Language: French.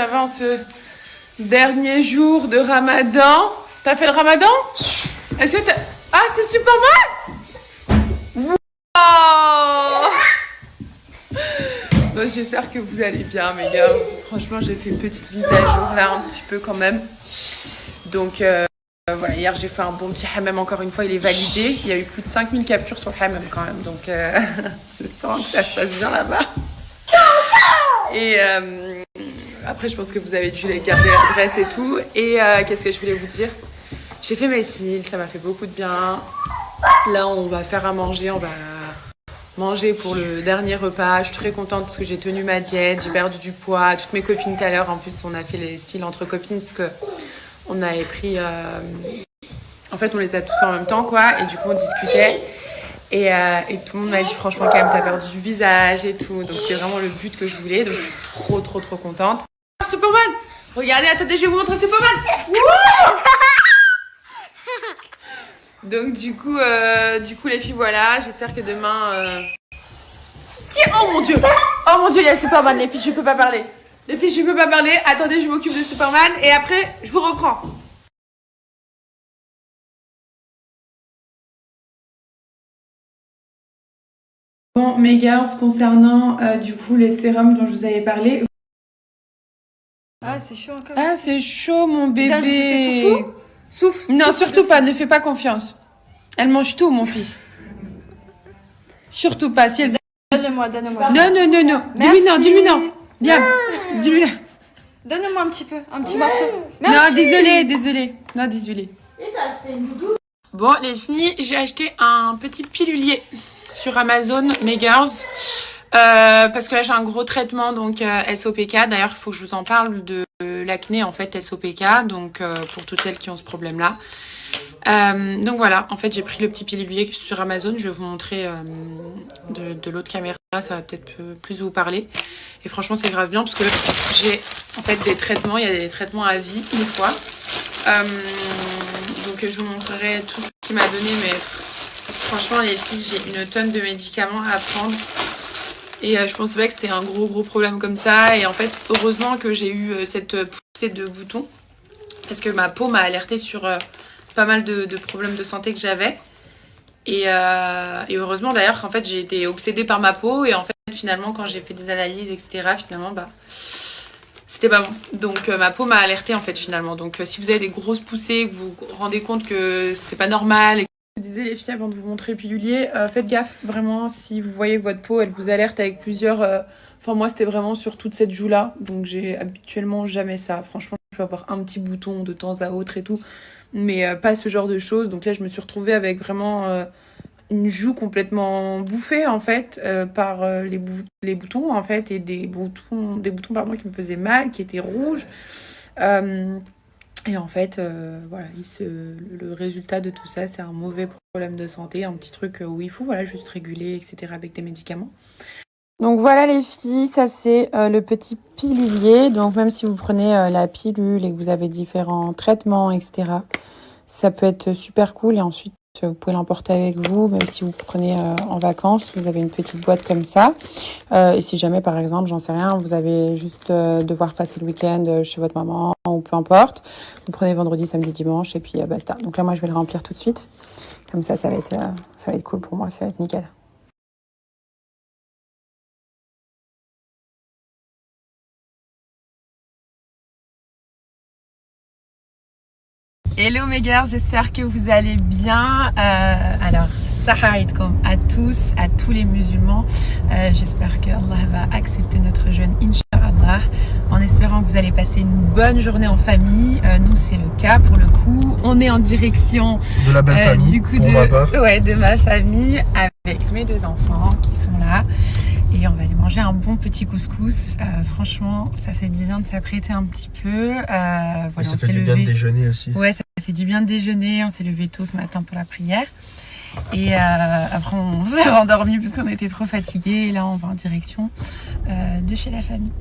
Ça va en ce dernier jour de Ramadan. T'as fait le Ramadan? Est-ce que t'as... Ah, c'est Superman! Wow! Bon, j'espère que vous allez bien, mes gars. Franchement, j'ai fait une petite mise à jour là, un petit peu quand même. Donc, voilà, hier j'ai fait un bon petit hammam. Encore une fois, il est validé. Il y a eu plus de 5000 captures sur le hammam quand même. Donc, j'espère que ça se passe bien là-bas. Et après, je pense que vous avez dû les garder l'adresse et tout. Et qu'est-ce que je voulais vous dire? J'ai fait mes cils, ça m'a fait beaucoup de bien. Là, on va faire à manger, on va manger pour le dernier repas. Je suis très contente parce que j'ai tenu ma diète, j'ai perdu du poids. Toutes mes copines tout à l'heure, en plus, on a fait les cils entre copines parce que on avait pris... En fait, on les a tous fait en même temps, quoi. Et du coup, on discutait. Et tout le monde m'a dit, franchement, quand même, t'as perdu du visage et tout. Donc, c'était vraiment le but que je voulais. Donc, je suis trop contente. Superman! Regardez, attendez, je vais vous montrer Superman! Donc, du coup, les filles, voilà. J'espère que demain... Oh mon Dieu! Oh mon Dieu, il y a Superman, les filles, je peux pas parler. Les filles, je peux pas parler. Attendez, je m'occupe de Superman. Et après, je vous reprends. Bon, mes girls, concernant du coup les sérums dont je vous avais parlé. Ah, c'est chaud encore. Ah, c'est chaud, mon bébé. Dan, je fais foufou. Souffle. Non, souffle surtout dessus. pas, ne fais pas confiance. Elle mange tout, mon fils. Surtout pas. Si elle... Donne-moi. Non. Merci. Dis-lui non. Viens, dis-lui non. Donne-moi un petit peu, un petit morceau. Non, Merci. désolé. Non, désolé. Et t'as acheté une doudou? Bon, les filles, j'ai acheté un petit pilulier sur Amazon, mes girls. Parce que là, j'ai un gros traitement, donc SOPK. D'ailleurs, il faut que je vous en parle de l'acné, en fait, SOPK. Donc, pour toutes celles qui ont ce problème-là. Donc voilà, en fait, j'ai pris le petit pilulier sur Amazon. Je vais vous montrer de l'autre caméra. Ça va peut-être plus vous parler. Et franchement, c'est grave bien parce que j'ai en fait des traitements. Il y a des traitements à vie, des fois. Donc, je vous montrerai tout ce qu'il m'a donné. Mais franchement, les filles, j'ai une tonne de médicaments à prendre. Et je pensais pas que c'était un gros problème comme ça. Et en fait, heureusement que j'ai eu cette poussée de boutons. Parce que ma peau m'a alertée sur pas mal de problèmes de santé que j'avais. Et heureusement d'ailleurs qu'en fait j'ai été obsédée par ma peau. Et en fait finalement quand j'ai fait des analyses etc. finalement bah c'était pas bon. Donc ma peau m'a alertée en fait finalement. Donc si vous avez des grosses poussées, que vous vous rendez compte que c'est pas normal. Et... Je vous disais les filles avant de vous montrer le pilulier, faites gaffe vraiment si vous voyez que votre peau elle vous alerte avec plusieurs... Enfin moi c'était vraiment sur toute cette joue là. Donc j'ai habituellement jamais ça. Franchement je peux avoir un petit bouton de temps à autre et tout. Mais pas ce genre de choses. Donc là, je me suis retrouvée avec vraiment une joue complètement bouffée, en fait, par les boutons, en fait, et des boutons pardon, qui me faisaient mal, qui étaient rouges. Et en fait, voilà, le résultat de tout ça, c'est un mauvais problème de santé, un petit truc où il faut voilà, juste réguler, etc., avec des médicaments. Donc voilà les filles, ça c'est le petit pilulier. Donc même si vous prenez la pilule et que vous avez différents traitements, etc., ça peut être super cool. Et ensuite, vous pouvez l'emporter avec vous, même si vous prenez en vacances. Vous avez une petite boîte comme ça. Et si jamais, par exemple, j'en sais rien, vous avez juste devoir passer le week-end chez votre maman ou peu importe, vous prenez vendredi, samedi, dimanche et puis basta. Donc là, moi, je vais le remplir tout de suite. Comme ça va être cool pour moi, ça va être nickel. Hello mes gars, j'espère que vous allez bien. Alors, Saharitkom à tous, à tous les musulmans. J'espère que Allah va accepter notre jeûne, Inch'Allah, en espérant que vous allez passer une bonne journée en famille. Nous, c'est le cas pour le coup. On est en direction de la belle famille, du coup, de ma famille, avec mes deux enfants qui sont là. Et on va aller manger un bon petit couscous. Franchement, ça fait du bien de s'apprêter un petit peu. Voilà, et ça fait du bien de déjeuner aussi. Ouais, ça fait du bien de déjeuner. On s'est levé tôt ce matin pour la prière. Et après, on s'est endormi parce qu'on était trop fatigués. Et là, on va en direction de chez la famille.